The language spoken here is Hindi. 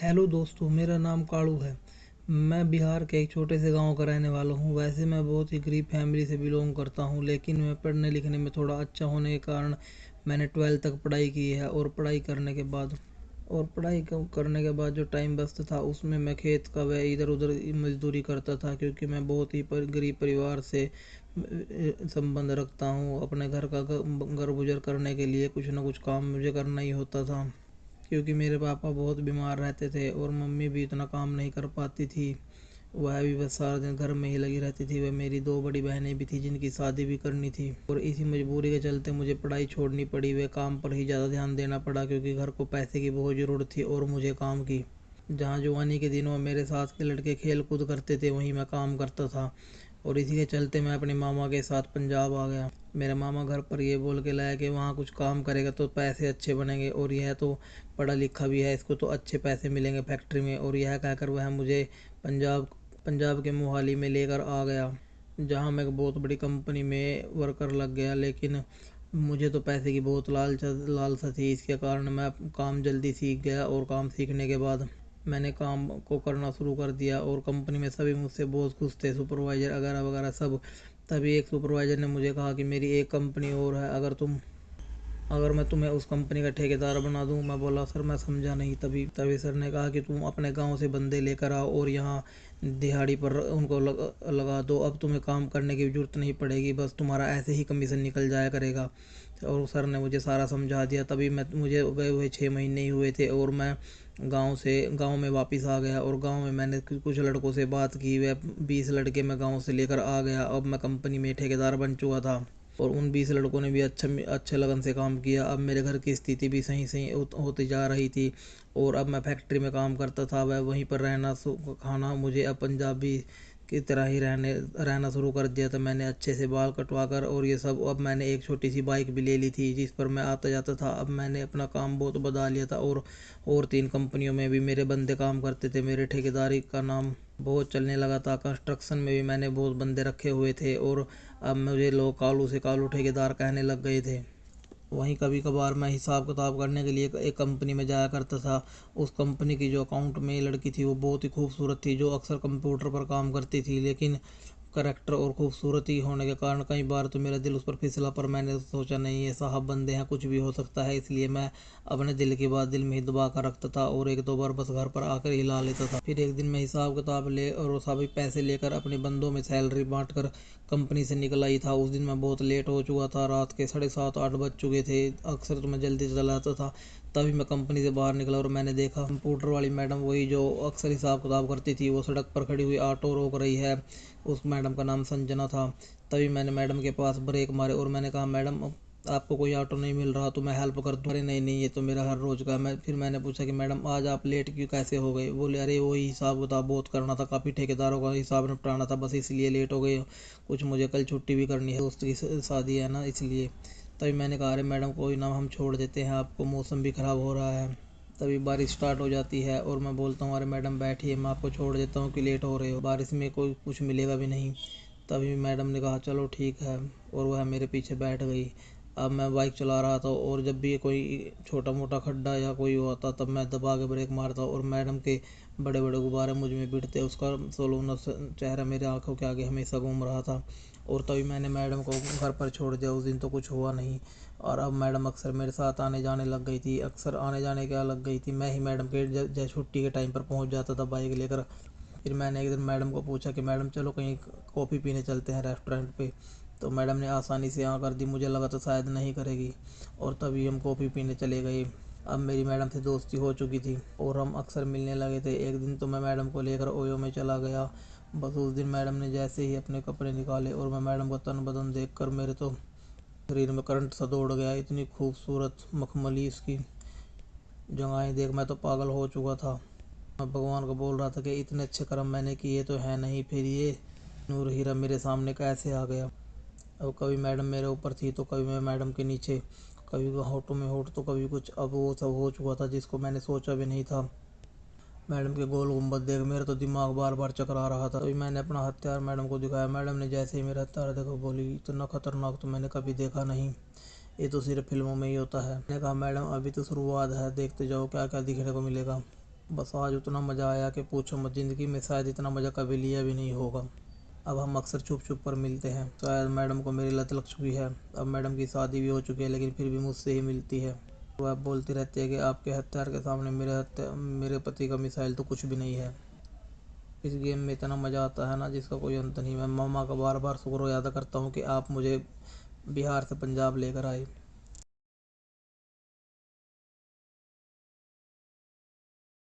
हेलो दोस्तों, मेरा नाम कालू है। मैं बिहार के एक छोटे से गांव का रहने वाला हूं। वैसे मैं बहुत ही गरीब फैमिली से बिलोंग करता हूं, लेकिन मैं पढ़ने लिखने में थोड़ा अच्छा होने के कारण मैंने 12th तक पढ़ाई की है। और पढ़ाई करने के बाद जो टाइम बचता था उसमें मैं खेत का व इधर उधर मजदूरी करता था, क्योंकि मैं बहुत ही गरीब परिवार से संबंध रखता हूँ। अपने घर का घर गुजर करने के लिए कुछ ना कुछ काम मुझे करना ही होता था, क्योंकि मेरे पापा बहुत बीमार रहते थे और मम्मी भी इतना काम नहीं कर पाती थी। वह भी बस सारा दिन घर में ही लगी रहती थी। वह मेरी दो बड़ी बहनें भी थी जिनकी शादी भी करनी थी, और इसी मजबूरी के चलते मुझे पढ़ाई छोड़नी पड़ी। वे काम पर ही ज़्यादा ध्यान देना पड़ा, क्योंकि घर को पैसे की बहुत ज़रूरत थी और मुझे काम की। जहाँ जवानी के दिनों में मेरे साथ के लड़के खेल कूद करते थे, वहीं मैं काम करता था। और इसी के चलते मैं अपने मामा के साथ पंजाब आ गया। मेरा मामा घर पर ये बोल के लाया कि वहाँ कुछ काम करेगा तो पैसे अच्छे बनेंगे, और यह तो पढ़ा लिखा भी है, इसको तो अच्छे पैसे मिलेंगे फैक्ट्री में। और यह कहकर वह मुझे पंजाब पंजाब के मोहाली में लेकर आ गया, जहाँ मैं एक बहुत बड़ी कंपनी में वर्कर लग गया। लेकिन मुझे तो पैसे की बहुत लालसा थी, इसके कारण मैं काम जल्दी सीख गया। और काम सीखने के बाद मैंने काम को करना शुरू कर दिया, और कंपनी में सभी मुझसे बहुत खुश थे, सुपरवाइज़र वगैरह वगैरह सब। तभी एक सुपरवाइज़र ने मुझे कहा कि मेरी एक कंपनी और है, अगर मैं तुम्हें उस कंपनी का ठेकेदार बना दूं। मैं बोला, सर मैं समझा नहीं। तभी तभी सर ने कहा कि तुम अपने गांव से बंदे लेकर आओ और यहाँ दिहाड़ी पर उनको लगा दो। अब तुम्हें काम करने की जरूरत नहीं पड़ेगी, बस तुम्हारा ऐसे ही कमीशन निकल जाया करेगा। और सर ने मुझे सारा समझा दिया। तभी मुझे गए हुए 6 महीने ही हुए थे, और मैं गांव में वापस आ गया। और गांव में मैंने कुछ लड़कों से बात की। वे 20 लड़के मैं गांव से लेकर आ गया। अब मैं कंपनी में ठेकेदार बन चुका था, और उन 20 लड़कों ने भी अच्छे लगन से काम किया। अब मेरे घर की स्थिति भी सही सही होती जा रही थी, और अब मैं फैक्ट्री में काम करता था। वह वहीं पर रहना खाना मुझे अब पंजाबी की तरह ही रहना शुरू कर दिया था। मैंने अच्छे से बाल कटवा कर और ये सब। अब मैंने एक छोटी सी बाइक भी ले ली थी, जिस पर मैं आता जाता था। अब मैंने अपना काम बहुत बढ़ा लिया था, और 3 कंपनियों में भी मेरे बंदे काम करते थे। मेरे ठेकेदारी का नाम बहुत चलने लगा था। कंस्ट्रक्शन में भी मैंने बहुत बंदे रखे हुए थे, और अब मुझे लोग कालू से कालू ठेकेदार कहने लग गए थे। वहीं कभी कभार मैं हिसाब किताब करने के लिए एक कंपनी में जाया करता था। उस कंपनी की जो अकाउंट में लड़की थी वो बहुत ही खूबसूरत थी, जो अक्सर कंप्यूटर पर काम करती थी। लेकिन करैक्टर और खूबसूरती होने के कारण कई बार तो मेरा दिल उस पर फिसला, पर मैंने सोचा नहीं, ये साहब बंदे हैं, कुछ भी हो सकता है। इसलिए मैं अपने दिल की बात दिल में ही दबा कर रखता था, और एक दो बार बस घर पर आकर हिला लेता था। फिर एक दिन मैं हिसाब किताब ले और सभी पैसे लेकर अपने बंदों में सैलरी बांट कर कंपनी से निकल आई था। उस दिन मैं बहुत लेट हो चुका था, रात के 7:30-8 बज चुके थे। अक्सर तो मैं जल्दी चला आता था। तभी मैं कंपनी से बाहर निकला, और मैंने देखा कंप्यूटर वाली मैडम, वही जो अक्सर हिसाब किताब करती थी, वो सड़क पर खड़ी हुई ऑटो रोक रही है। उस मैडम का नाम संजना था। तभी मैंने मैडम के पास ब्रेक मारे, और मैंने कहा, मैडम आपको कोई ऑटो नहीं मिल रहा तो मैं हेल्प कर दूँ? अरे नहीं नहीं, ये तो मेरा हर रोज़ का। फिर मैंने पूछा कि मैडम आज आप लेट क्यों कैसे हो गए? बोले, अरे वही हिसाब किताब बहुत करना था, काफ़ी ठेकेदारों का हिसाब निपटाना था, बस इसलिए लेट हो गए। कुछ मुझे कल छुट्टी भी करनी है, दोस्त की शादी है ना, इसलिए। तभी मैंने कहा, अरे मैडम कोई ना, हम छोड़ देते हैं आपको, मौसम भी ख़राब हो रहा है। तभी बारिश स्टार्ट हो जाती है, और मैं बोलता हूँ, अरे मैडम बैठिए, मैं आपको छोड़ देता हूँ कि लेट हो रहे हो, बारिश में कोई कुछ मिलेगा भी नहीं। तभी मैडम ने कहा, चलो ठीक है, और वह मेरे पीछे बैठ गई। अब मैं बाइक चला रहा था, और जब भी कोई छोटा मोटा खड्डा या कोई होता तब मैं दबा के ब्रेक मारता, और मैडम के बड़े बड़े गुब्बारे मुझ में भिड़ते। उसका सोलूना चेहरा मेरे आंखों के आगे हमेशा घूम रहा था। और तभी मैंने मैडम को घर पर छोड़ दिया। उस दिन तो कुछ हुआ नहीं, और अब मैडम अक्सर मेरे साथ आने जाने लग गई थी। अक्सर आने जाने क्या लग गई थी, मैं ही मैडम के जब छुट्टी के टाइम पर पहुंच जाता था बाइक लेकर। फिर मैंने एक दिन मैडम को पूछा कि मैडम चलो कहीं कॉफ़ी पीने चलते हैं रेस्टोरेंट पे। तो मैडम ने आसानी से हाँ कर दी। मुझे लगा तो शायद नहीं करेगी, और तभी हम कॉफ़ी पीने चले गए। अब मेरी मैडम से दोस्ती हो चुकी थी, और हम अक्सर मिलने लगे थे। एक दिन तो मैं मैडम को लेकर ओयो में चला गया। बस उस दिन मैडम ने जैसे ही अपने कपड़े निकाले, और मैं मैडम का तन बदन देख कर मेरे तो शरीर में करंट सा दौड़ गया। इतनी खूबसूरत मखमली इसकी जगहें देख मैं तो पागल हो चुका था। मैं भगवान को बोल रहा था कि इतने अच्छे कर्म मैंने किए तो है नहीं, फिर ये नूर हीरा मेरे सामने कैसे आ गया। अब कभी मैडम मेरे ऊपर थी तो कभी मैं मैडम के नीचे, कभी होठों में होठ तो कभी कुछ। अब वो सब हो चुका था जिसको मैंने सोचा भी नहीं था। मैडम के गोल गुंबद देख मेरा तो दिमाग बार बार चकरा रहा था। तभी मैंने अपना हथियार मैडम को दिखाया। मैडम ने जैसे ही मेरा हथियार देखा, बोली, इतना खतरनाक तो मैंने कभी देखा नहीं, ये तो सिर्फ फिल्मों में ही होता है। मैंने कहा, मैडम अभी तो शुरुआत है, देखते जाओ क्या क्या दिखने को मिलेगा। बस आज उतना मज़ा आया कि पूछो मत, ज़िंदगी में शायद इतना मज़ा कभी लिया भी नहीं होगा। अब हम अक्सर छुप छुप कर मिलते हैं, शायद मैडम को मेरी लत लग चुकी है। अब मैडम की शादी भी हो चुकी है, लेकिन फिर भी मुझसे ही मिलती है। वह बोलती रहती है कि आपके हथियार के सामने मेरे पति का मिसाइल तो कुछ भी नहीं है। इस गेम में इतना मज़ा आता है ना जिसका कोई अंत नहीं। मैं मामा का बार बार शुक्र अदा करता हूँ कि आप मुझे बिहार से पंजाब लेकर आए।